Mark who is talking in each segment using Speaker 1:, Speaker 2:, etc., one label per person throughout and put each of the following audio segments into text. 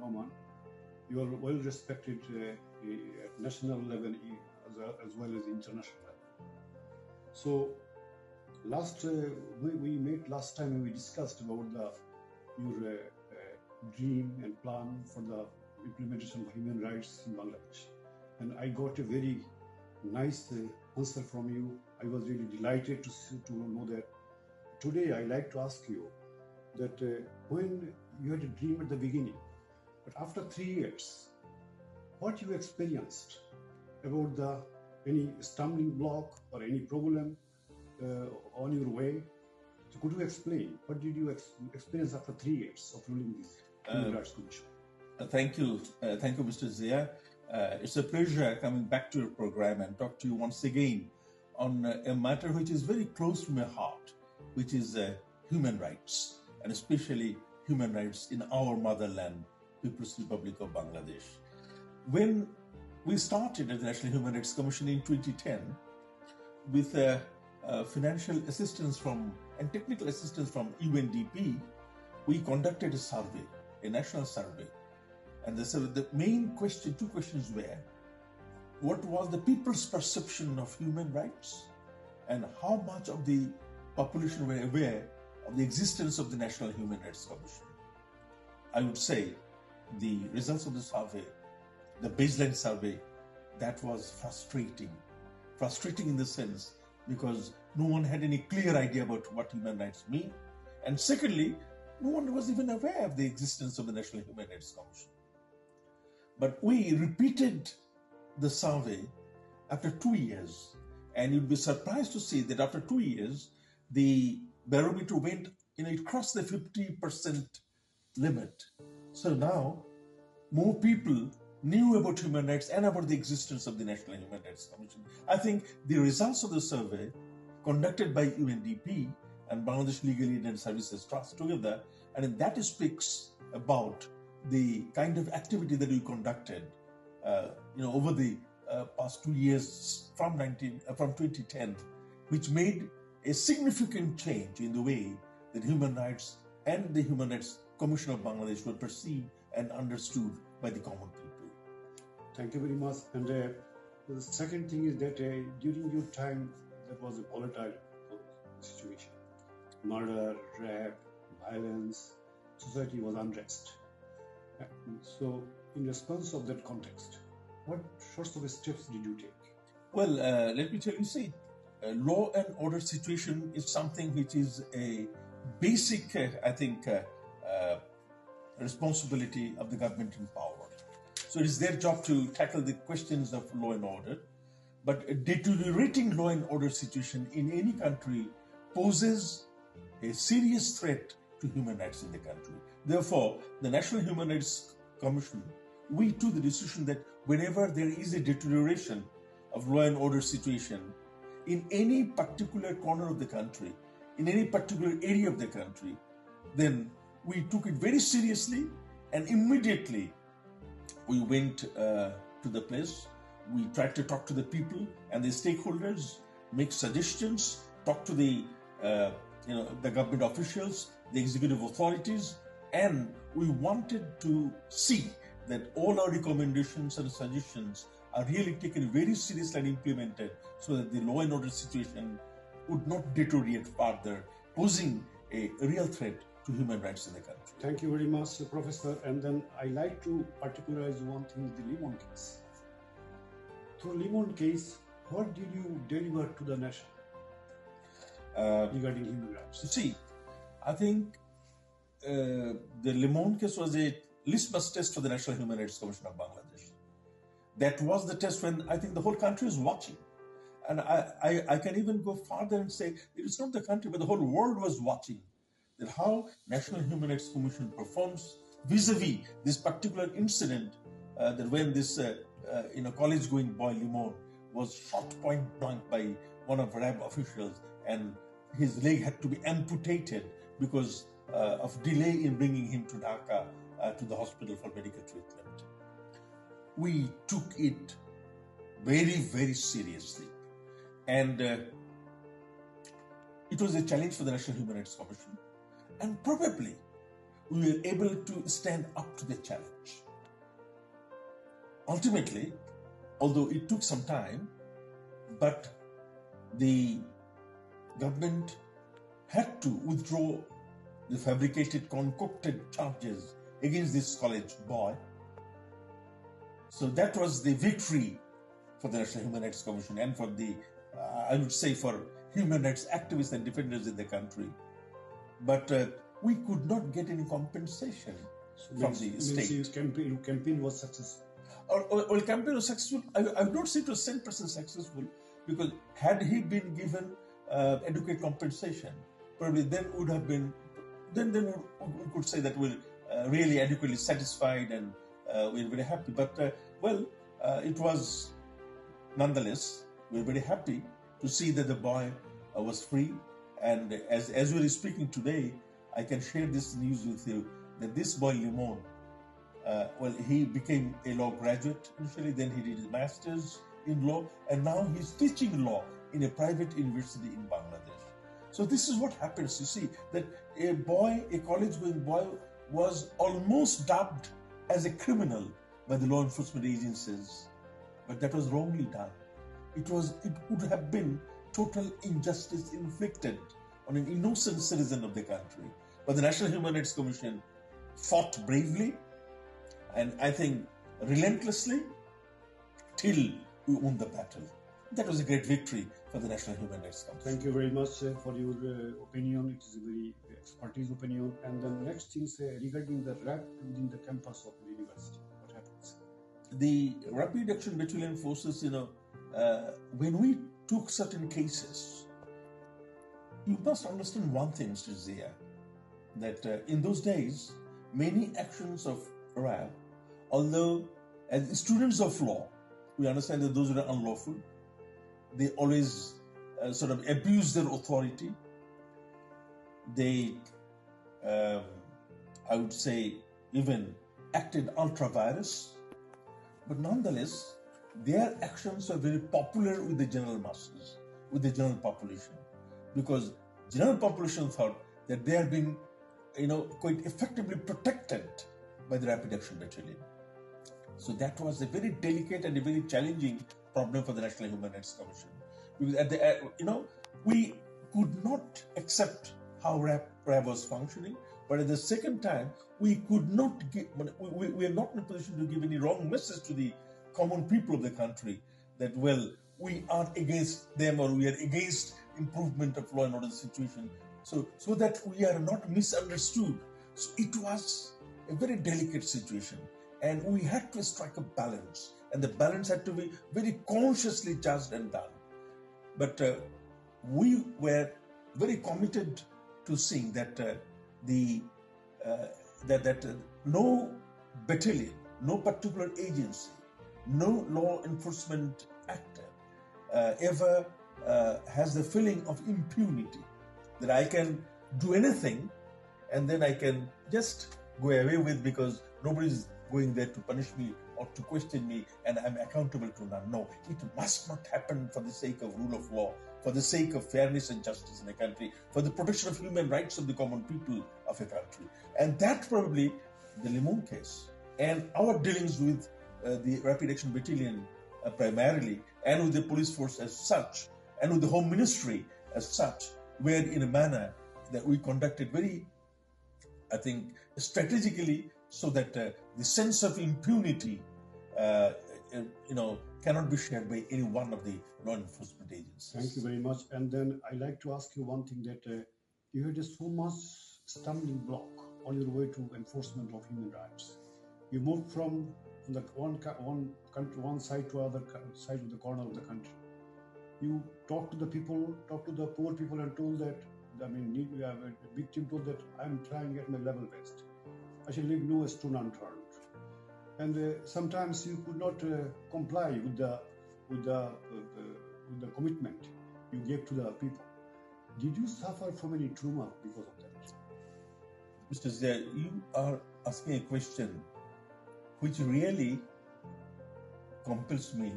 Speaker 1: Rahman. You are well respected at national level as well as international level. So, we met last time and we discussed about your dream and plan for the implementation of human rights in Bangladesh. And I got a very nice answer from you. I was really delighted to know that. Today, I like to ask you that when you had a dream at the beginning, but after 3 years, what you experienced about any stumbling block or any problem on your way? So could you explain what did you experience after 3 years of ruling this Human Rights Commission?
Speaker 2: Thank you, Mr. Zia. It's a pleasure coming back to your program and talk to you once again on a matter which is very close to my heart, which is human rights, and especially human rights in our motherland, People's Republic of Bangladesh. When we started the National Human Rights Commission in 2010, with financial assistance and technical assistance from UNDP, we conducted a survey, a national survey. And the main question, two questions were, what was the people's perception of human rights, and how much of the population were aware of the existence of the National Human Rights Commission? I would say the results of the survey, the baseline survey, that was frustrating. Frustrating in the sense because no one had any clear idea about what human rights mean. And secondly, no one was even aware of the existence of the National Human Rights Commission. But we repeated the survey after 2 years, and you'd be surprised to see that after 2 years, the barometer went, it crossed the 50% limit. So now, more people knew about human rights and about the existence of the National Human Rights Commission. I think the results of the survey conducted by UNDP and Bangladesh Legal Aid and Services Trust together, and that speaks about the kind of activity that we conducted, over the past 2 years from 2010, which made a significant change in the way that human rights and the Human Rights Commission of Bangladesh were perceived and understood by the common people.
Speaker 1: Thank you very much. And the second thing is that during your time, there was a volatile situation. Murder, rape, violence, society was unrest. So, in response of that context, what sorts of steps did you take?
Speaker 2: Well, let me tell you, see, law and order situation is something which is a basic, responsibility of the government in power. So it is their job to tackle the questions of law and order. But a deteriorating law and order situation in any country poses a serious threat to human rights in the country. Therefore, the National Human Rights Commission, we took the decision that whenever there is a deterioration of law and order situation in any particular corner of the country, in any particular area of the country, then we took it very seriously, and immediately we went to the place. We tried to talk to the people and the stakeholders, make suggestions, talk to the government officials, the executive authorities, and we wanted to see that all our recommendations and suggestions are really taken very seriously and implemented so that the law and order situation would not deteriorate further, posing a real threat to human rights in the country.
Speaker 1: Thank you very much, Professor. And then I like to particularize one thing, the Limon case. Through Limon case, what did you deliver to the nation regarding human rights?
Speaker 2: See, I think the Limon case was a litmus test for the National Human Rights Commission of Bangladesh. That was the test when I think the whole country was watching. And I can even go farther and say it's not the country, but the whole world was watching that how National Human Rights Commission performs vis-a-vis this particular incident that when this college-going boy Limon was shot point blank by one of RAB officials, and his leg had to be amputated because of delay in bringing him to Dhaka to the hospital for medical treatment. We took it very, very seriously. And it was a challenge for the National Human Rights Commission. And probably we were able to stand up to the challenge. Ultimately, although it took some time, but the government had to withdraw the fabricated, concocted charges against this college boy. So that was the victory for the National Human Rights Commission and for the, I would say, for human rights activists and defenders in the country. But we could not get any compensation from the state.
Speaker 1: Your campaign was successful.
Speaker 2: Well, campaign was successful. I would not say it was 10% successful, because had he been given adequate compensation, probably then would have been, then we could say that we're really adequately satisfied and we're very happy. But it was nonetheless, we're very happy to see that the boy was free. And as we're speaking today, I can share this news with you that this boy Limon, he became a law graduate initially, then he did his master's in law, and now he's teaching law in a private university in Bangladesh. So this is what happens. You see that a college-going boy was almost dubbed as a criminal by the law enforcement agencies, but that was wrongly done. It would have been total injustice inflicted on an innocent citizen of the country. But the National Human Rights Commission fought bravely and I think relentlessly till we won the battle. That was a great victory for the National Human Rights Commission.
Speaker 1: Thank you very much for your opinion. It is a very expertise opinion. And the next thing regarding the rap within the campus of the university, what happens?
Speaker 2: The Rapid Action Battalion forces, when we took certain cases, you must understand one thing, Mr. Zia, that in those days, many actions of RAB, although as students of law, we understand that those were unlawful, they always sort of abused their authority. They, I would say, even acted ultra-virus. But nonetheless, their actions were very popular with the general masses, with the general population, because general population thought that they are being, quite effectively protected by the Rapid Action Battalion. So that was a very delicate and a very challenging problem for the National Human Rights Commission, because we could not accept how RAB was functioning, but at the second time we could not give, we are not in a position to give any wrong message to the common people of the country that we are against them or we are against improvement of law and order situation, so that we are not misunderstood. So it was a very delicate situation, and we had to strike a balance, and the balance had to be very consciously judged and done. But we were very committed to seeing that no battalion, no particular agency, no law enforcement actor ever has the feeling of impunity, that I can do anything and then I can just go away with because nobody's going there to punish me or to question me and I'm accountable to none. No, it must not happen for the sake of rule of law, for the sake of fairness and justice in a country, for the protection of human rights of the common people of a country. And that probably the Limon case and our dealings with the Rapid Action Battalion primarily, and with the police force as such, and with the Home Ministry as such, were in a manner that we conducted very, I think, strategically, so that the sense of impunity, cannot be shared by any one of the law enforcement agencies.
Speaker 1: Thank you very much. And then I like to ask you one thing, that you had so much stumbling block on your way to enforcement of human rights. You moved from the one side to other side of the corner of the country. You talked to the people, talked to the poor people, and told that, a victim told that I'm trying at my level best. I shall leave no stone unturned. And sometimes you could not comply with the commitment you gave to the people. Did you suffer from any trauma because of that?
Speaker 2: Mr. Zia, you are asking a question which really compels me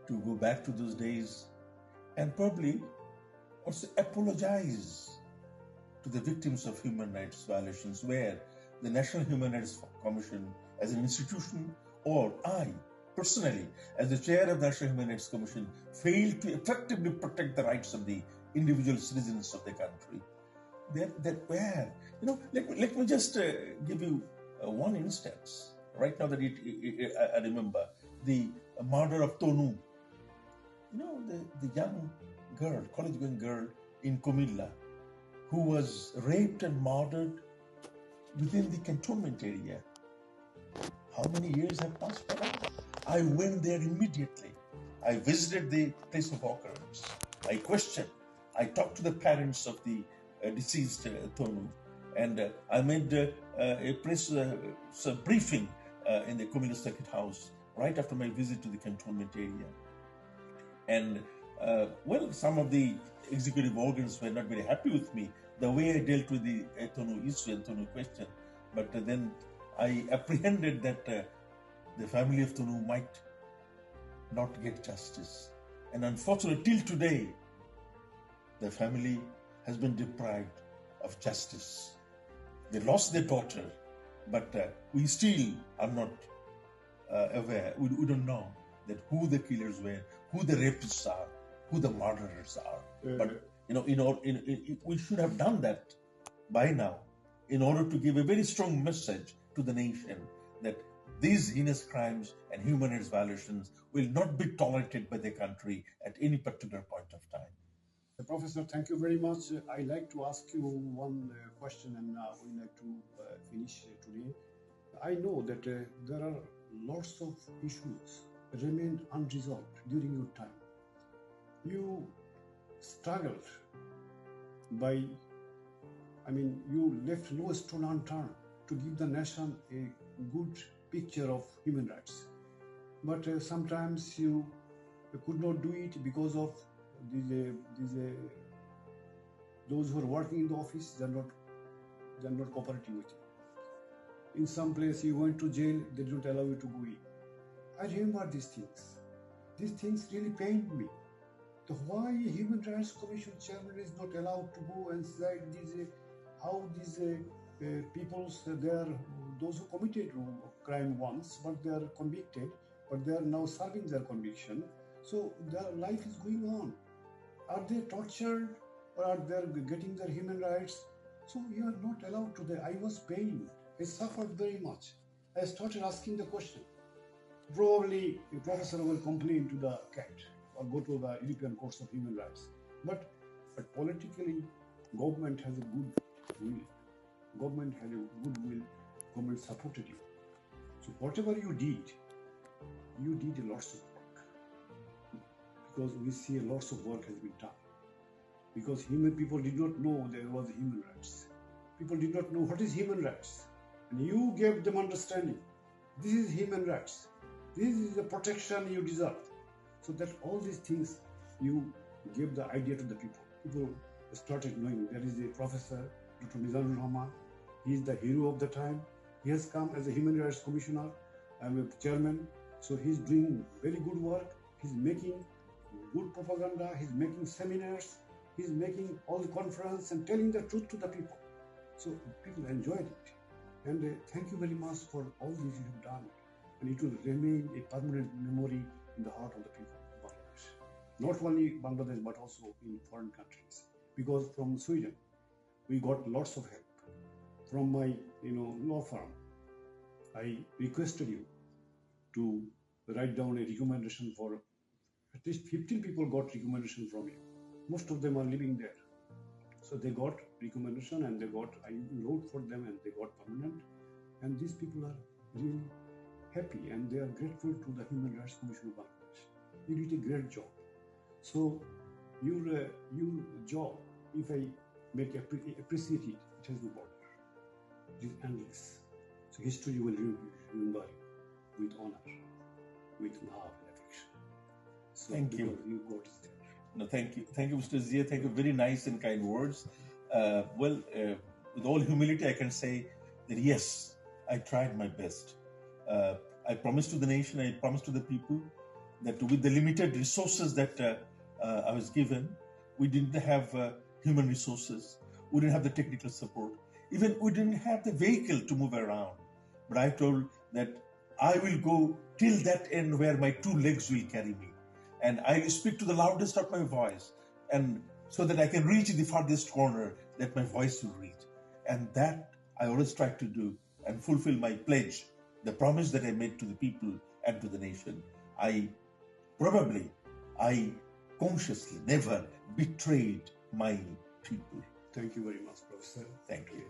Speaker 2: to go back to those days and probably also apologize to the victims of human rights violations, where the National Human Rights Commission as an institution, or I personally as the chair of the National Human Rights Commission, failed to effectively protect the rights of the individual citizens of the country. That where, let me just give you one instance. Right now that I remember, the murder of Tonu, the young girl, college-going girl in Comilla, who was raped and murdered within the cantonment area. How many years have passed by? I went there immediately. I visited the place of occurrence. I questioned. I talked to the parents of the deceased Tonu, and I made a press briefing in the Comilla Circuit House right after my visit to the cantonment area. And some of the executive organs were not very happy with me, the way I dealt with the Tonu issue and Tonu question. But then I apprehended that the family of Tonu might not get justice. And unfortunately, till today, the family has been deprived of justice. They lost their daughter, but we still are not aware. We don't know that who the killers were, who the rapists are, who the murderers are. But we should have done that by now, in order to give a very strong message to the nation that these heinous crimes and human rights violations will not be tolerated by the country at any particular point of time.
Speaker 1: Professor, thank you very much. I'd like to ask you one question, and we'd like to finish today. I know that there are lots of issues that remained unresolved during your time. You struggled you left no stone unturned to give the nation a good picture of human rights. But sometimes you could not do it because of those who are working in the office. They're not cooperating with you. In some place you went to jail, they did not allow you to go in. I remember these things. These things really pained me. So why Human Rights Commission chairman is not allowed to go and decide how these they are those who committed crime once, but they are convicted, but they are now serving their conviction. So their life is going on. Are they tortured, or are they getting their human rights? So you are not allowed to. I was pained. I suffered very much. I started asking the question. Probably the professor will complain to the CAT or go to the European Courts of Human Rights. But politically, government has a good will. Government had a good will. Government supported you. So whatever you did a lots of work. Because we see a lots of work has been done. Because people did not know there was human rights. People did not know what is human rights. And you gave them understanding. This is human rights. This is the protection you deserve. So that all these things, you gave the idea to the people. People started knowing there is a professor, Dr. Mizanur Rahman. He is the hero of the time. He has come as a Human Rights Commissioner. I'm a chairman. So he's doing very good work. He's making good propaganda. He's making seminars. He's making all the conference and telling the truth to the people. So people enjoyed it. And thank you very much for all this you have done. And it will remain a permanent memory in the heart of the people of Bangladesh. Not only Bangladesh, but also in foreign countries. Because from Sweden, we got lots of help. From my law firm, I requested you to write down a recommendation for at least 15 people got recommendation from you. Most of them are living there. So they got recommendation and I wrote for them and they got permanent. And these people are really happy and they are grateful to the Human Rights Commission of Bangladesh. You did a great job. So your job, if I appreciate it, it has no border. It is endless. So history will remember you with honor, with love and affection. So
Speaker 2: thank you.
Speaker 1: You got it there.
Speaker 2: No, thank you. Thank you, Mr. Zia. Thank you. Very nice and kind words. With all humility, I can say that yes, I tried my best. I promised to the nation, I promised to the people that with the limited resources that I was given, we didn't have human resources. We didn't have the technical support. Even we didn't have the vehicle to move around. But I told that I will go till that end where my two legs will carry me. And I will speak to the loudest of my voice, and so that I can reach the farthest corner that my voice will reach. And that I always try to do and fulfill my pledge, the promise that I made to the people and to the nation. I consciously never betrayed my people.
Speaker 1: Thank you very much, Professor.
Speaker 2: Thank you.